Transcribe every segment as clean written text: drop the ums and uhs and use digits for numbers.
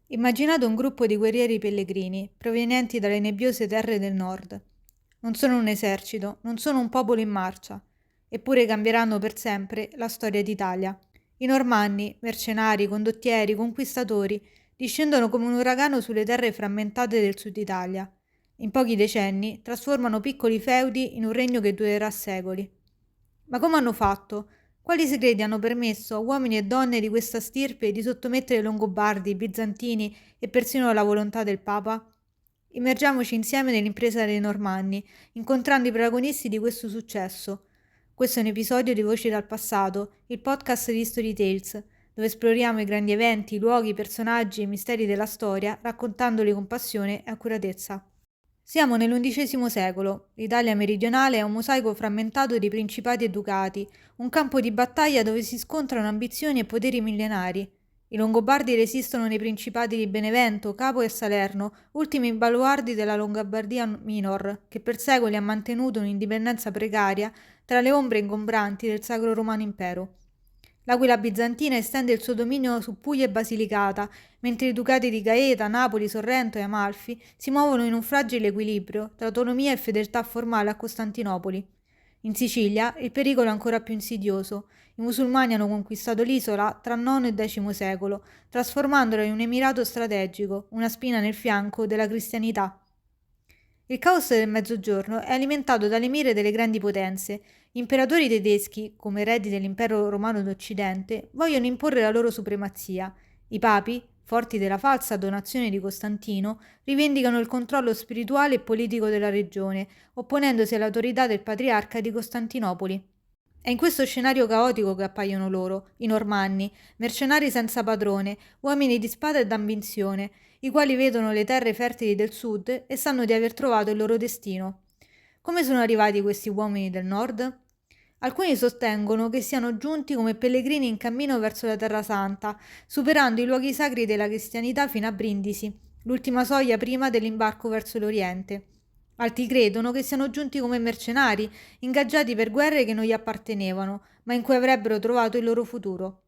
Immaginate un gruppo di guerrieri pellegrini, provenienti dalle nebbiose terre del nord. Non sono un esercito, non sono un popolo in marcia, eppure cambieranno per sempre la storia d'Italia. I normanni, mercenari, condottieri, conquistatori, discendono come un uragano sulle terre frammentate del sud Italia. In pochi decenni trasformano piccoli feudi in un regno che durerà secoli. Ma come hanno fatto? Quali segreti hanno permesso a uomini e donne di questa stirpe di sottomettere i Longobardi, i Bizantini e persino la volontà del Papa? Immergiamoci insieme nell'impresa dei Normanni, incontrando i protagonisti di questo successo. Questo è un episodio di Voci dal passato, il podcast di Story Tales, dove esploriamo i grandi eventi, i luoghi, i personaggi e i misteri della storia, raccontandoli con passione e accuratezza. Siamo nell'undicesimo secolo. L'Italia meridionale è un mosaico frammentato di principati e ducati, un campo di battaglia dove si scontrano ambizioni e poteri millenari. I Longobardi resistono nei principati di Benevento, Capo e Salerno, ultimi baluardi della Longobardia Minor, che per secoli ha mantenuto un'indipendenza precaria tra le ombre ingombranti del Sacro Romano Impero. L'Aquila bizantina estende il suo dominio su Puglia e Basilicata, mentre i ducati di Gaeta, Napoli, Sorrento e Amalfi si muovono in un fragile equilibrio tra autonomia e fedeltà formale a Costantinopoli. In Sicilia il pericolo è ancora più insidioso. I musulmani hanno conquistato l'isola tra IX e X secolo, trasformandola in un emirato strategico, una spina nel fianco della cristianità. Il caos del Mezzogiorno è alimentato dalle mire delle grandi potenze. Gli imperatori tedeschi, come eredi dell'impero romano d'Occidente, vogliono imporre la loro supremazia. I papi, forti della falsa donazione di Costantino, rivendicano il controllo spirituale e politico della regione, opponendosi all'autorità del patriarca di Costantinopoli. È in questo scenario caotico che appaiono loro, i Normanni, mercenari senza padrone, uomini di spada ed ambizione, i quali vedono le terre fertili del sud e sanno di aver trovato il loro destino. Come sono arrivati questi uomini del nord? Alcuni sostengono che siano giunti come pellegrini in cammino verso la Terra Santa, superando i luoghi sacri della cristianità fino a Brindisi, l'ultima soglia prima dell'imbarco verso l'Oriente. Altri credono che siano giunti come mercenari, ingaggiati per guerre che non gli appartenevano, ma in cui avrebbero trovato il loro futuro.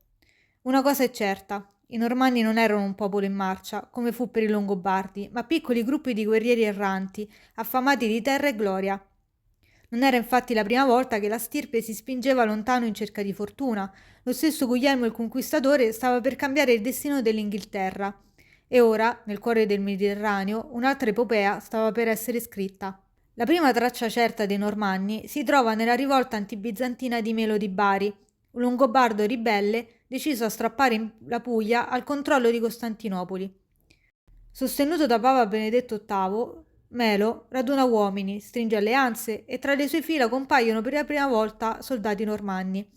Una cosa è certa, i Normanni non erano un popolo in marcia, come fu per i Longobardi, ma piccoli gruppi di guerrieri erranti, affamati di terra e gloria. Non era infatti la prima volta che la stirpe si spingeva lontano in cerca di fortuna. Lo stesso Guglielmo il Conquistatore stava per cambiare il destino dell'Inghilterra. E ora, nel cuore del Mediterraneo, un'altra epopea stava per essere scritta. La prima traccia certa dei Normanni si trova nella rivolta antibizantina di Melo di Bari, un longobardo ribelle deciso a strappare la Puglia al controllo di Costantinopoli. Sostenuto da Papa Benedetto VIII, Melo raduna uomini, stringe alleanze e tra le sue fila compaiono per la prima volta soldati normanni.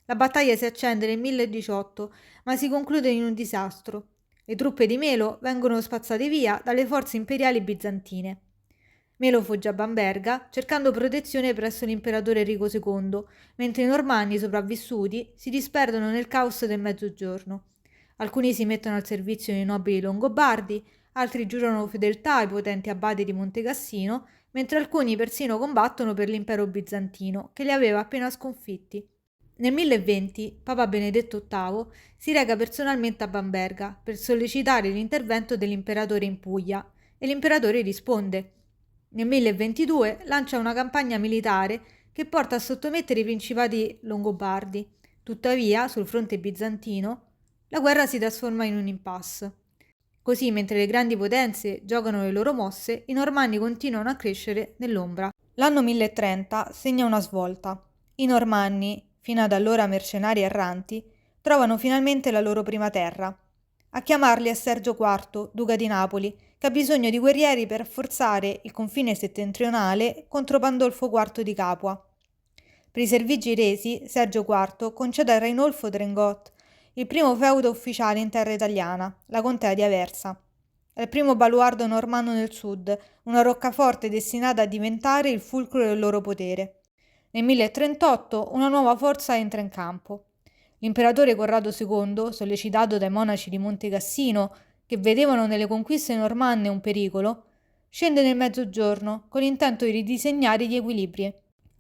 La battaglia si accende nel 1018, ma si conclude in un disastro. Le truppe di Melo vengono spazzate via dalle forze imperiali bizantine. Melo fugge a Bamberga, cercando protezione presso l'imperatore Enrico II, mentre i normanni sopravvissuti si disperdono nel caos del mezzogiorno. Alcuni si mettono al servizio dei nobili longobardi, altri giurano fedeltà ai potenti abati di Montecassino, mentre alcuni persino combattono per l'impero bizantino, che li aveva appena sconfitti. Nel 1020 Papa Benedetto VIII si reca personalmente a Bamberga per sollecitare l'intervento dell'imperatore in Puglia e l'imperatore risponde. Nel 1022 lancia una campagna militare che porta a sottomettere i principati longobardi. Tuttavia, sul fronte bizantino, la guerra si trasforma in un impasse. Così, mentre le grandi potenze giocano le loro mosse, i normanni continuano a crescere nell'ombra. L'anno 1030 segna una svolta. I normanni, fino ad allora mercenari erranti, trovano finalmente la loro prima terra. A chiamarli è Sergio IV, duca di Napoli, che ha bisogno di guerrieri per forzare il confine settentrionale contro Pandolfo IV di Capua. Per i servigi resi, Sergio IV concede a Rainolfo Drengot il primo feudo ufficiale in terra italiana, la contea di Aversa. È il primo baluardo normanno nel sud, una roccaforte destinata a diventare il fulcro del loro potere. Nel 1038 una nuova forza entra in campo. L'imperatore Corrado II, sollecitato dai monaci di Monte Cassino, che vedevano nelle conquiste normanne un pericolo, scende nel mezzogiorno con l'intento di ridisegnare gli equilibri.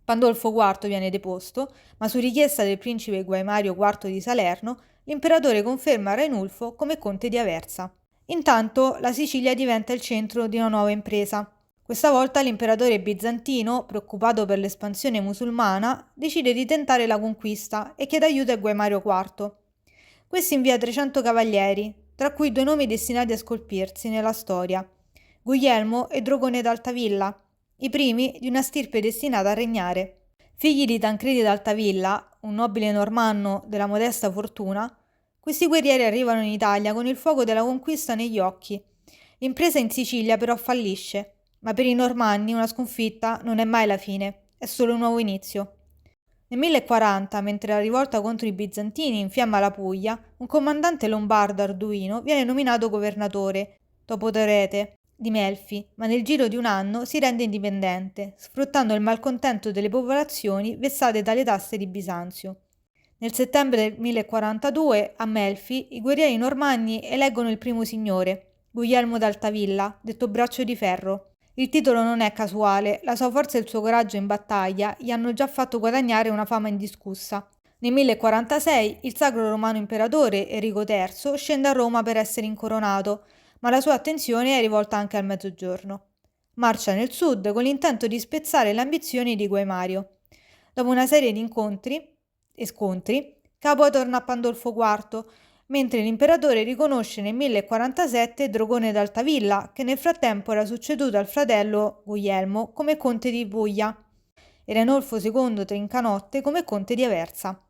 Pandolfo IV viene deposto, ma su richiesta del principe Guaimario IV di Salerno, l'imperatore conferma Rainulfo come conte di Aversa. Intanto la Sicilia diventa il centro di una nuova impresa. Questa volta l'imperatore bizantino, preoccupato per l'espansione musulmana, decide di tentare la conquista e chiede aiuto a Guaimario IV. Questi invia 300 cavalieri, tra cui due nomi destinati a scolpirsi nella storia, Guglielmo e Drogone d'Altavilla, i primi di una stirpe destinata a regnare. Figli di Tancredi d'Altavilla, un nobile normanno della modesta fortuna, questi guerrieri arrivano in Italia con il fuoco della conquista negli occhi. L'impresa in Sicilia però fallisce, ma per i normanni una sconfitta non è mai la fine, è solo un nuovo inizio. Nel 1040, mentre la rivolta contro i bizantini infiamma la Puglia, un comandante lombardo Arduino viene nominato governatore, dopo Torete, di Melfi, ma nel giro di un anno si rende indipendente, sfruttando il malcontento delle popolazioni vessate dalle tasse di Bisanzio. Nel settembre del 1042, a Melfi, i guerrieri normanni eleggono il primo signore, Guglielmo d'Altavilla, detto Braccio di Ferro. Il titolo non è casuale, la sua forza e il suo coraggio in battaglia gli hanno già fatto guadagnare una fama indiscussa. Nel 1046 il sacro romano imperatore Enrico III scende a Roma per essere incoronato, ma la sua attenzione è rivolta anche al mezzogiorno. Marcia nel sud con l'intento di spezzare le ambizioni di Guaimario. Dopo una serie di incontri e scontri, Capua torna a Pandolfo IV, mentre l'imperatore riconosce nel 1047 Drogone d'Altavilla, che nel frattempo era succeduto al fratello Guglielmo come conte di Puglia e Ranolfo II Trincanotte come conte di Aversa.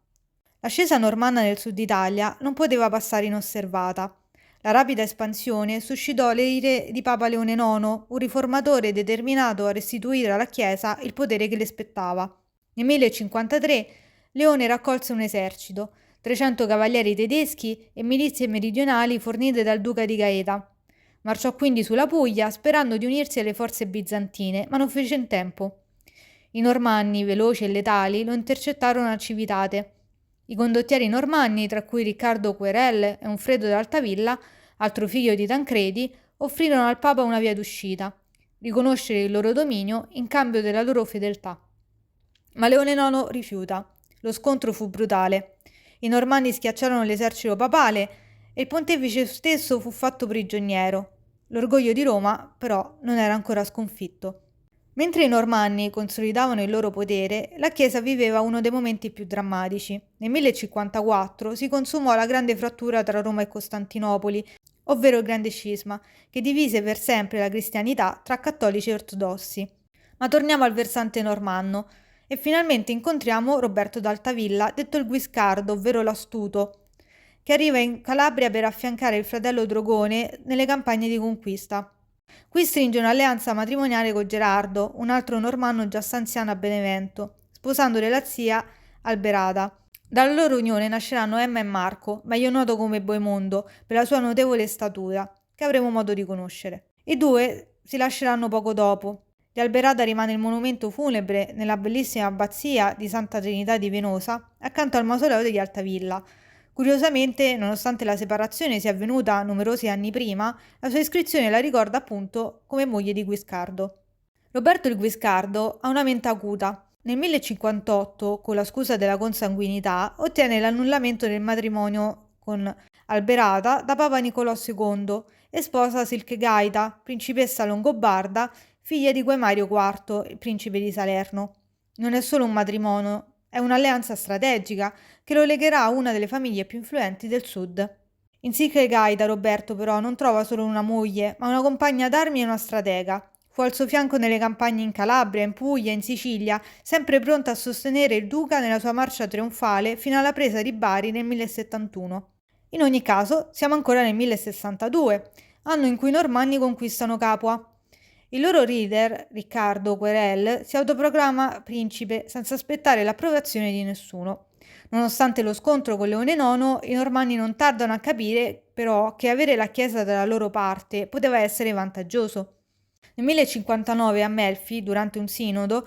L'ascesa normanna nel sud Italia non poteva passare inosservata. La rapida espansione suscitò le ire di Papa Leone IX, un riformatore determinato a restituire alla Chiesa il potere che le spettava. Nel 1053 Leone raccolse un esercito, 300 cavalieri tedeschi e milizie meridionali fornite dal duca di Gaeta. Marciò quindi sulla Puglia sperando di unirsi alle forze bizantine, ma non fece in tempo. I normanni, veloci e letali, lo intercettarono a Civitate. I condottieri normanni, tra cui Riccardo Querel e Unfredo d'Altavilla, altro figlio di Tancredi, offrirono al Papa una via d'uscita, riconoscere il loro dominio in cambio della loro fedeltà. Ma Leone IX rifiuta. Lo scontro fu brutale. I normanni schiacciarono l'esercito papale e il pontefice stesso fu fatto prigioniero. L'orgoglio di Roma, però, non era ancora sconfitto. Mentre i normanni consolidavano il loro potere, la Chiesa viveva uno dei momenti più drammatici. Nel 1054 si consumò la grande frattura tra Roma e Costantinopoli, ovvero il Grande Scisma, che divise per sempre la cristianità tra cattolici e ortodossi. Ma torniamo al versante normanno e finalmente incontriamo Roberto d'Altavilla, detto il Guiscardo, ovvero l'astuto, che arriva in Calabria per affiancare il fratello Drogone nelle campagne di conquista. Qui stringe un'alleanza matrimoniale con Gerardo, un altro normanno già stanziano a Benevento, sposandole la zia Alberada. Dalla loro unione nasceranno Emma e Marco, meglio noto come Boemondo, per la sua notevole statura, che avremo modo di conoscere. I due si lasceranno poco dopo. Di Alberada rimane il monumento funebre nella bellissima abbazia di Santa Trinità di Venosa, accanto al mausoleo degli Altavilla. Curiosamente, nonostante la separazione sia avvenuta numerosi anni prima, la sua iscrizione la ricorda appunto come moglie di Guiscardo. Roberto il Guiscardo ha una mente acuta. Nel 1058, con la scusa della consanguinità, ottiene l'annullamento del matrimonio con Alberata da Papa Nicolò II e sposa Silkegaita, principessa longobarda, figlia di Guaimario IV, il principe di Salerno. Non è solo un matrimonio, è un'alleanza strategica che lo legherà a una delle famiglie più influenti del sud. In Silkegaita Roberto però non trova solo una moglie, ma una compagna d'armi e una stratega. Fu al suo fianco nelle campagne in Calabria, in Puglia, in Sicilia, sempre pronta a sostenere il duca nella sua marcia trionfale fino alla presa di Bari nel 1071. In ogni caso, siamo ancora nel 1062, anno in cui i normanni conquistano Capua. Il loro leader, Riccardo Querel, si autoproclama principe senza aspettare l'approvazione di nessuno. Nonostante lo scontro con Leone IX, i normanni non tardano a capire però che avere la Chiesa dalla loro parte poteva essere vantaggioso. Nel 1059 a Melfi, durante un sinodo,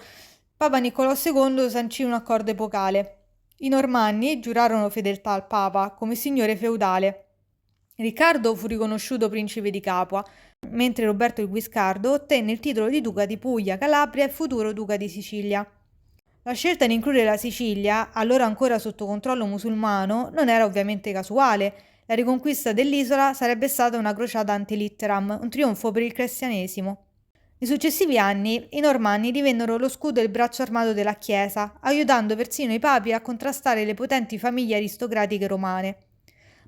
Papa Nicolò II sancì un accordo epocale. I normanni giurarono fedeltà al Papa come signore feudale. Riccardo fu riconosciuto principe di Capua, mentre Roberto il Guiscardo ottenne il titolo di duca di Puglia, Calabria e futuro duca di Sicilia. La scelta di includere la Sicilia, allora ancora sotto controllo musulmano, non era ovviamente casuale. La riconquista dell'isola sarebbe stata una crociata ante litteram, un trionfo per il cristianesimo. Nei successivi anni i Normanni divennero lo scudo e il braccio armato della Chiesa, aiutando persino i papi a contrastare le potenti famiglie aristocratiche romane.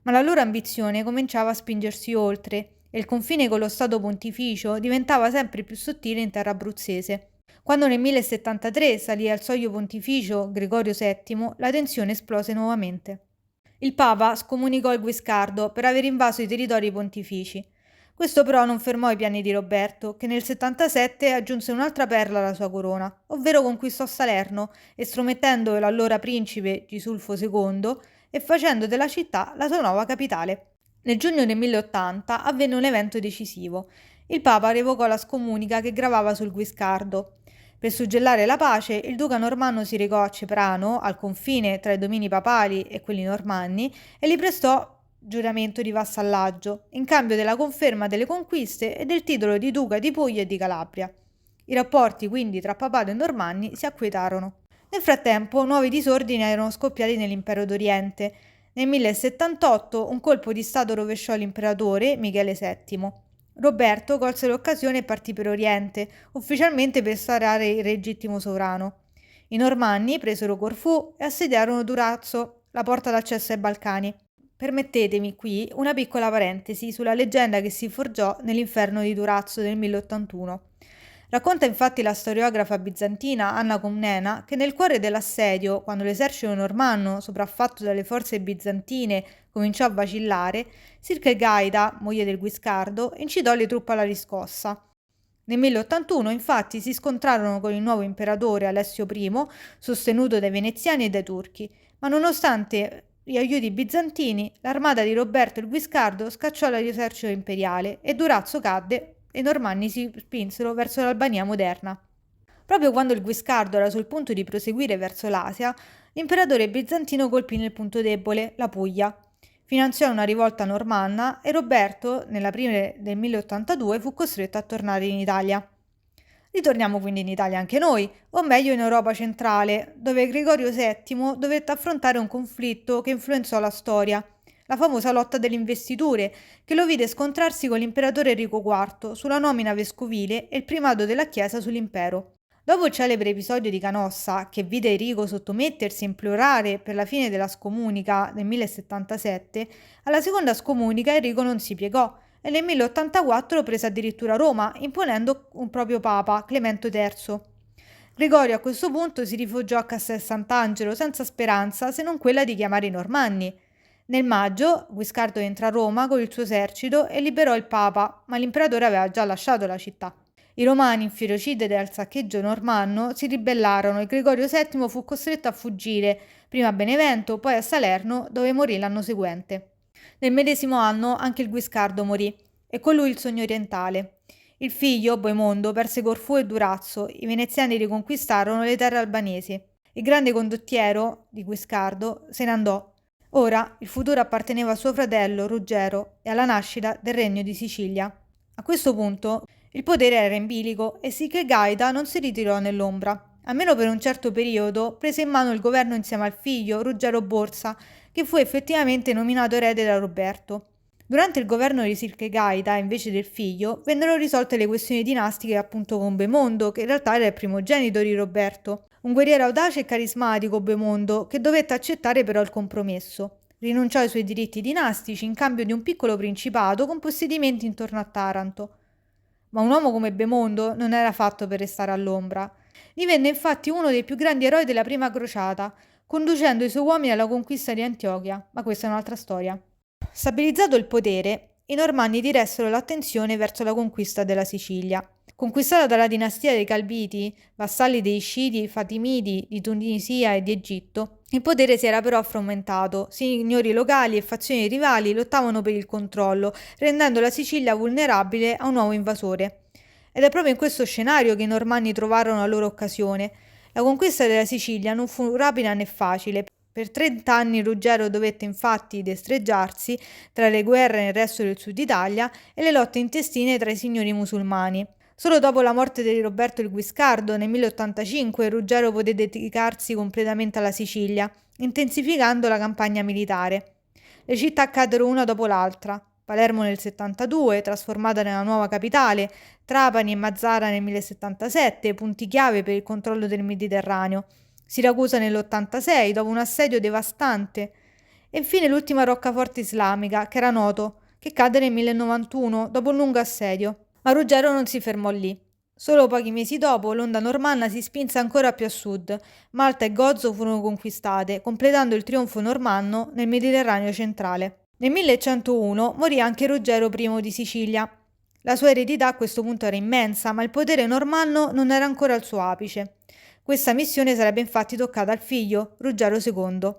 Ma la loro ambizione cominciava a spingersi oltre e il confine con lo Stato Pontificio diventava sempre più sottile in terra abruzzese. Quando nel 1073 salì al soglio pontificio Gregorio VII, la tensione esplose nuovamente. Il Papa scomunicò il Guiscardo per aver invaso i territori pontifici. Questo però non fermò i piani di Roberto, che nel 77 aggiunse un'altra perla alla sua corona, ovvero conquistò Salerno, estromettendo l'allora principe Gisulfo II e facendo della città la sua nuova capitale. Nel giugno del 1080 avvenne un evento decisivo. Il Papa revocò la scomunica che gravava sul Guiscardo. Per suggellare la pace, il duca normanno si recò a Ceprano, al confine tra i domini papali e quelli normanni, e gli prestò giuramento di vassallaggio, in cambio della conferma delle conquiste e del titolo di duca di Puglia e di Calabria. I rapporti quindi tra papado e normanni si acquietarono. Nel frattempo, nuovi disordini erano scoppiati nell'impero d'Oriente. Nel 1078 un colpo di stato rovesciò l'imperatore Michele VII. Roberto colse l'occasione e partì per Oriente, ufficialmente per instaurare il legittimo sovrano. I Normanni presero Corfù e assediarono Durazzo, la porta d'accesso ai Balcani. Permettetemi qui una piccola parentesi sulla leggenda che si forgiò nell'inferno di Durazzo del 1081. Racconta infatti la storiografa bizantina Anna Comnena che nel cuore dell'assedio, quando l'esercito normanno, sopraffatto dalle forze bizantine, cominciò a vacillare, Sirkegaida, moglie del Guiscardo, incitò le truppe alla riscossa. Nel 1081 infatti si scontrarono con il nuovo imperatore Alessio I, sostenuto dai veneziani e dai turchi, ma nonostante gli aiuti bizantini, l'armata di Roberto il Guiscardo scacciò l'esercito imperiale e Durazzo cadde e i Normanni si spinsero verso l'Albania moderna. Proprio quando il Guiscardo era sul punto di proseguire verso l'Asia, l'imperatore bizantino colpì nel punto debole, la Puglia. Finanziò una rivolta normanna e Roberto, nell'aprile del 1082, fu costretto a tornare in Italia. Ritorniamo quindi in Italia anche noi, o meglio in Europa centrale, dove Gregorio VII dovette affrontare un conflitto che influenzò la storia, la famosa lotta delle investiture, che lo vide scontrarsi con l'imperatore Enrico IV sulla nomina vescovile e il primato della Chiesa sull'impero. Dopo il celebre episodio di Canossa, che vide Enrico sottomettersi e implorare per la fine della scomunica nel 1077, alla seconda scomunica Enrico non si piegò e nel 1084 prese addirittura Roma, imponendo un proprio papa, Clemente III. Gregorio a questo punto si rifugiò a Castel Sant'Angelo senza speranza se non quella di chiamare i Normanni. Nel maggio Guiscardo entrò a Roma con il suo esercito e liberò il papa, ma l'imperatore aveva già lasciato la città. I romani, inferociti dal saccheggio normanno, si ribellarono e Gregorio VII fu costretto a fuggire, prima a Benevento, poi a Salerno, dove morì l'anno seguente. Nel medesimo anno anche il Guiscardo morì, e con lui il sogno orientale. Il figlio, Boemondo, perse Corfù e Durazzo, i veneziani riconquistarono le terre albanesi. Il grande condottiero di Guiscardo se ne andò. Ora il futuro apparteneva a suo fratello Ruggero e alla nascita del regno di Sicilia. A questo punto il potere era in bilico e Sirkegaida non si ritirò nell'ombra. Almeno per un certo periodo prese in mano il governo insieme al figlio Ruggero Borsa, che fu effettivamente nominato erede da Roberto. Durante il governo di Sirkegaida, invece del figlio, vennero risolte le questioni dinastiche appunto con Boemondo, che in realtà era il primogenito di Roberto. Un guerriero audace e carismatico Boemondo, che dovette accettare però il compromesso. Rinunciò ai suoi diritti dinastici in cambio di un piccolo principato con possedimenti intorno a Taranto. Ma un uomo come Boemondo non era fatto per restare all'ombra. Divenne infatti uno dei più grandi eroi della prima crociata, conducendo i suoi uomini alla conquista di Antiochia, ma questa è un'altra storia. Stabilizzato il potere, i Normanni diressero l'attenzione verso la conquista della Sicilia. Conquistata dalla dinastia dei Calbiti, vassalli dei Sciti, Fatimidi, di Tunisia e di Egitto, il potere si era però frammentato, signori locali e fazioni rivali lottavano per il controllo, rendendo la Sicilia vulnerabile a un nuovo invasore. Ed è proprio in questo scenario che i Normanni trovarono la loro occasione. La conquista della Sicilia non fu rapida né facile. Per 30 anni Ruggero dovette infatti destreggiarsi tra le guerre nel resto del sud Italia e le lotte intestine tra i signori musulmani. Solo dopo la morte di Roberto il Guiscardo nel 1085 Ruggero poté dedicarsi completamente alla Sicilia, intensificando la campagna militare. Le città caddero una dopo l'altra. Palermo nel 72, trasformata nella nuova capitale, Trapani e Mazara nel 1077, punti chiave per il controllo del Mediterraneo, Siracusa nell'86, dopo un assedio devastante, e infine l'ultima roccaforte islamica, che era Noto, che cadde nel 1091, dopo un lungo assedio. Ma Ruggero non si fermò lì. Solo pochi mesi dopo, l'onda normanna si spinse ancora più a sud. Malta e Gozo furono conquistate, completando il trionfo normanno nel Mediterraneo centrale. Nel 1101 morì anche Ruggero I di Sicilia. La sua eredità a questo punto era immensa, ma il potere normanno non era ancora al suo apice. Questa missione sarebbe infatti toccata al figlio, Ruggero II.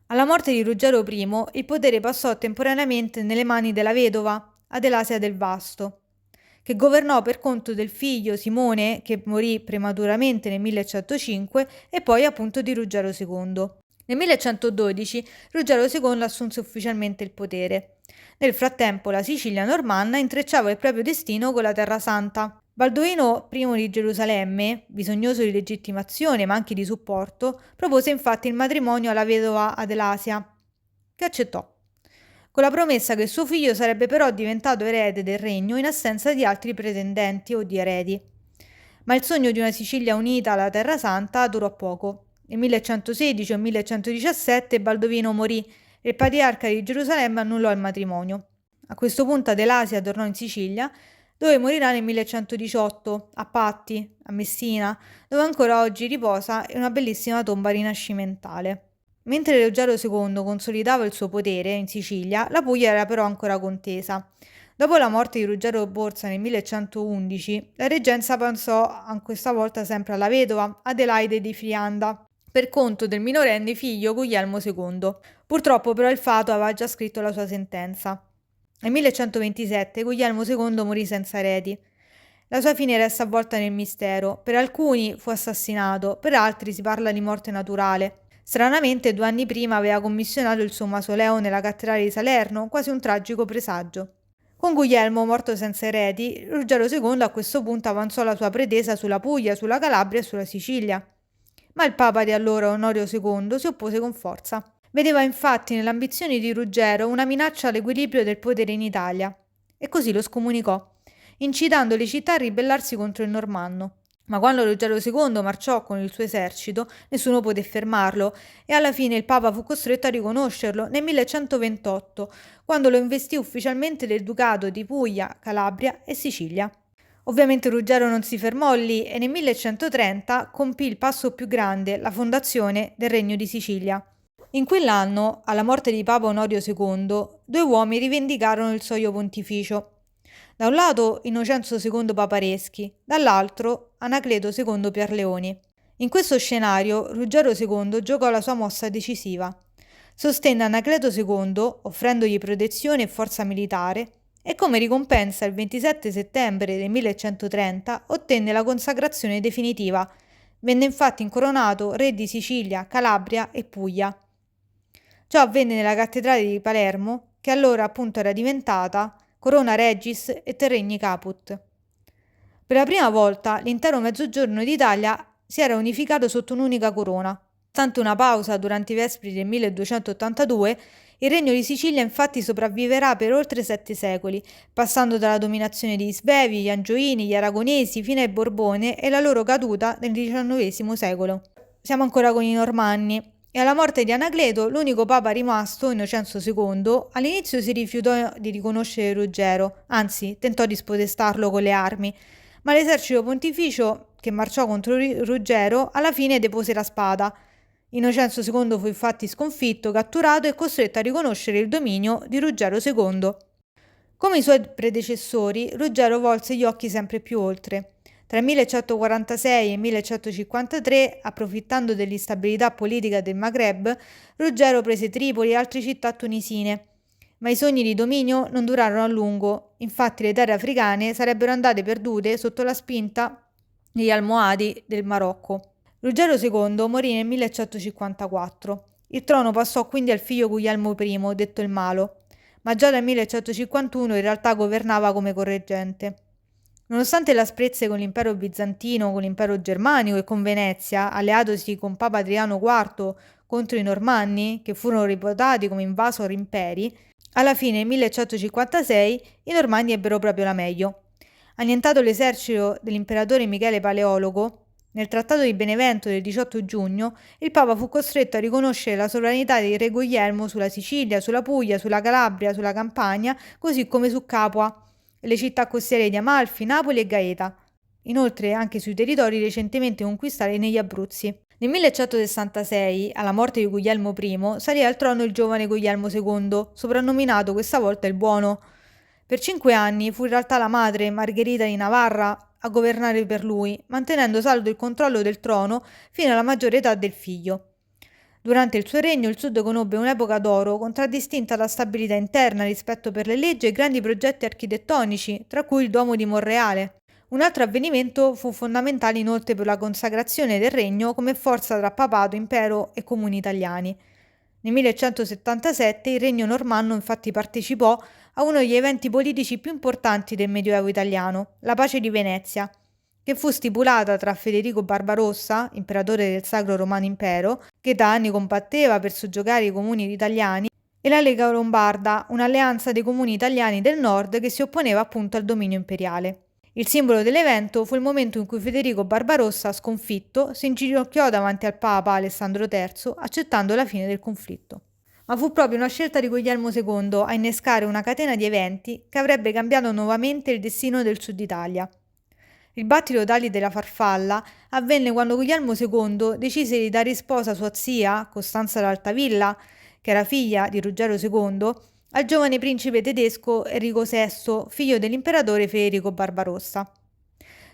Alla morte di Ruggero I, il potere passò temporaneamente nelle mani della vedova, Adelasia del Vasto, che governò per conto del figlio Simone, che morì prematuramente nel 1105, e poi appunto di Ruggero II. Nel 1112 Ruggero II assunse ufficialmente il potere. Nel frattempo la Sicilia normanna intrecciava il proprio destino con la Terra Santa. Balduino I di Gerusalemme, bisognoso di legittimazione ma anche di supporto, propose infatti il matrimonio alla vedova Adelasia, che accettò, con la promessa che suo figlio sarebbe però diventato erede del regno in assenza di altri pretendenti o di eredi. Ma il sogno di una Sicilia unita alla Terra Santa durò poco. Nel 1116 o 1117 Baldovino morì e il patriarca di Gerusalemme annullò il matrimonio. A questo punto Adelasia tornò in Sicilia, dove morirà nel 1118, a Patti, a Messina, dove ancora oggi riposa in una bellissima tomba rinascimentale. Mentre Ruggero II consolidava il suo potere in Sicilia, la Puglia era però ancora contesa. Dopo la morte di Ruggero Borsa nel 1111, la reggenza passò questa volta sempre alla vedova Adelaide di Frianda, per conto del minorenne figlio Guglielmo II. Purtroppo però il fato aveva già scritto la sua sentenza. Nel 1127 Guglielmo II morì senza eredi. La sua fine resta avvolta nel mistero. Per alcuni fu assassinato, per altri si parla di morte naturale. Stranamente 2 anni prima aveva commissionato il suo mausoleo nella cattedrale di Salerno, quasi un tragico presagio. Con Guglielmo, morto senza eredi, Ruggero II a questo punto avanzò la sua pretesa sulla Puglia, sulla Calabria e sulla Sicilia. Ma il papa di allora, Onorio II, si oppose con forza. Vedeva infatti nelle ambizioni di Ruggero una minaccia all'equilibrio del potere in Italia, e così lo scomunicò, incitando le città a ribellarsi contro il normanno. Ma quando Ruggero II marciò con il suo esercito, nessuno poté fermarlo e alla fine il Papa fu costretto a riconoscerlo nel 1128, quando lo investì ufficialmente del Ducato di Puglia, Calabria e Sicilia. Ovviamente Ruggero non si fermò lì e nel 1130 compì il passo più grande, la fondazione del Regno di Sicilia. In quell'anno, alla morte di Papa Onorio II, 2 uomini rivendicarono il soglio pontificio. Da un lato Innocenzo II Papareschi, dall'altro Anacleto II Pierleoni. In questo scenario Ruggero II giocò la sua mossa decisiva. Sostenne Anacleto II, offrendogli protezione e forza militare, e come ricompensa il 27 settembre del 1130 ottenne la consacrazione definitiva. Venne infatti incoronato re di Sicilia, Calabria e Puglia. Ciò avvenne nella cattedrale di Palermo, che allora appunto era diventata Corona Regis e Terregni Caput. Per la prima volta l'intero mezzogiorno d'Italia si era unificato sotto un'unica corona. Nonostante una pausa durante i vespri del 1282, il regno di Sicilia infatti sopravviverà per oltre 7 secoli, passando dalla dominazione degli Svevi, gli Angioini, gli Aragonesi fino ai Borbone e la loro caduta nel XIX secolo. Siamo ancora con i Normanni. E alla morte di Anacleto, l'unico papa rimasto, Innocenzo II, all'inizio si rifiutò di riconoscere Ruggero, anzi tentò di spodestarlo con le armi, ma l'esercito pontificio, che marciò contro Ruggero, alla fine depose la spada. Innocenzo II fu infatti sconfitto, catturato e costretto a riconoscere il dominio di Ruggero II. Come i suoi predecessori, Ruggero volse gli occhi sempre più oltre. Tra il 1146 e il 1153, approfittando dell'instabilità politica del Maghreb, Ruggero prese Tripoli e altre città tunisine. Ma i sogni di dominio non durarono a lungo, infatti le terre africane sarebbero andate perdute sotto la spinta degli Almohadi del Marocco. Ruggero II morì nel 1154. Il trono passò quindi al figlio Guglielmo I, detto il Malo, ma già dal 1151 in realtà governava come correggente. Nonostante le asprezze con l'impero bizantino, con l'impero germanico e con Venezia, alleatosi con Papa Adriano IV contro i Normanni, che furono reputati come invasor imperi, alla fine nel 1156 i Normanni ebbero proprio la meglio. Annientato l'esercito dell'imperatore Michele Paleologo, nel Trattato di Benevento del 18 giugno, il Papa fu costretto a riconoscere la sovranità di Re Guglielmo sulla Sicilia, sulla Puglia, sulla Calabria, sulla Campania, così come su Capua, e le città costiere di Amalfi, Napoli e Gaeta. Inoltre anche sui territori recentemente conquistati negli Abruzzi. Nel 1166, alla morte di Guglielmo I, salì al trono il giovane Guglielmo II, soprannominato questa volta il Buono. Per 5 anni fu in realtà la madre, Margherita di Navarra, a governare per lui, mantenendo saldo il controllo del trono fino alla maggiore età del figlio. Durante il suo regno il Sud conobbe un'epoca d'oro contraddistinta da stabilità interna, rispetto per le leggi e grandi progetti architettonici, tra cui il Duomo di Monreale. Un altro avvenimento fu fondamentale inoltre per la consacrazione del regno come forza tra papato, impero e comuni italiani. Nel 1177 il regno normanno infatti partecipò a uno degli eventi politici più importanti del Medioevo italiano, la pace di Venezia, che fu stipulata tra Federico Barbarossa, imperatore del Sacro Romano Impero, che da anni combatteva per soggiogare i comuni italiani, e la Lega Lombarda, un'alleanza dei comuni italiani del nord che si opponeva appunto al dominio imperiale. Il simbolo dell'evento fu il momento in cui Federico Barbarossa, sconfitto, si inginocchiò davanti al Papa Alessandro III, accettando la fine del conflitto. Ma fu proprio una scelta di Guglielmo II a innescare una catena di eventi che avrebbe cambiato nuovamente il destino del Sud Italia. Il battito d'ali della farfalla avvenne quando Guglielmo II decise di dare in sposa sua zia, Costanza d'Altavilla, che era figlia di Ruggero II, al giovane principe tedesco Enrico VI, figlio dell'imperatore Federico Barbarossa.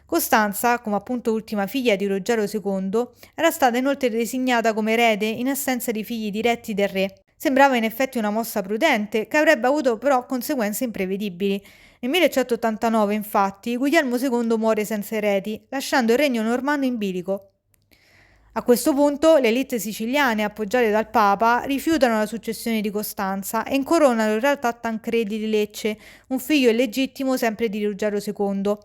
Costanza, come appunto ultima figlia di Ruggero II, era stata inoltre designata come erede in assenza di figli diretti del re. Sembrava in effetti una mossa prudente, che avrebbe avuto però conseguenze imprevedibili. Nel 1189, infatti, Guglielmo II muore senza eredi, lasciando il regno normanno in bilico. A questo punto le elite siciliane, appoggiate dal Papa, rifiutano la successione di Costanza e incoronano in realtà Tancredi di Lecce, un figlio illegittimo sempre di Ruggero II.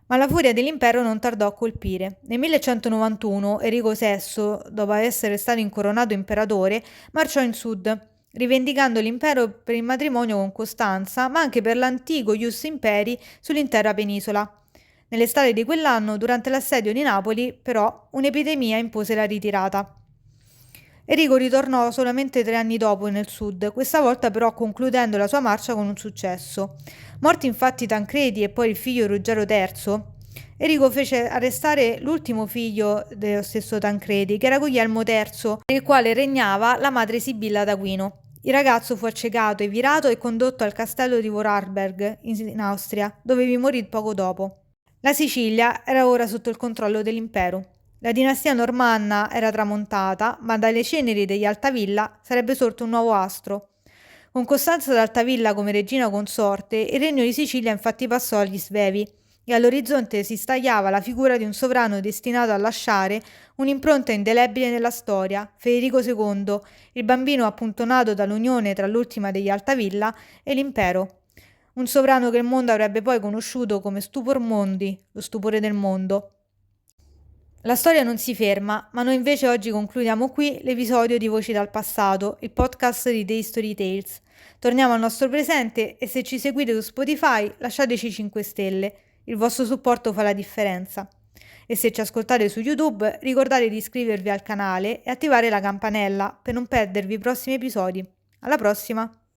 Ma la furia dell'impero non tardò a colpire. Nel 1191 Enrico VI, dopo essere stato incoronato imperatore, marciò in sud, rivendicando l'impero per il matrimonio con Costanza, ma anche per l'antico ius imperi sull'intera penisola. Nell'estate di quell'anno, durante l'assedio di Napoli, però, un'epidemia impose la ritirata. Enrico ritornò solamente 3 anni dopo nel sud, questa volta però concludendo la sua marcia con un successo. Morti infatti Tancredi e poi il figlio Ruggero III, Enrico fece arrestare l'ultimo figlio dello stesso Tancredi, che era Guglielmo III, nel quale regnava la madre Sibilla d'Aquino. Il ragazzo fu accecato e virato e condotto al castello di Vorarlberg, in Austria, dove vi morì poco dopo. La Sicilia era ora sotto il controllo dell'impero. La dinastia normanna era tramontata, ma dalle ceneri degli Altavilla sarebbe sorto un nuovo astro. Con Costanza d'Altavilla come regina consorte, il regno di Sicilia infatti passò agli Svevi e all'orizzonte si stagliava la figura di un sovrano destinato a lasciare un'impronta indelebile nella storia, Federico II, il bambino appunto nato dall'unione tra l'ultima degli Altavilla e l'impero. Un sovrano che il mondo avrebbe poi conosciuto come Stupor Mondi, lo stupore del mondo. La storia non si ferma, ma noi invece oggi concludiamo qui l'episodio di Voci dal passato, il podcast di The History Tales. Torniamo al nostro presente e se ci seguite su Spotify lasciateci 5 stelle, il vostro supporto fa la differenza. E se ci ascoltate su YouTube ricordate di iscrivervi al canale e attivare la campanella per non perdervi i prossimi episodi. Alla prossima!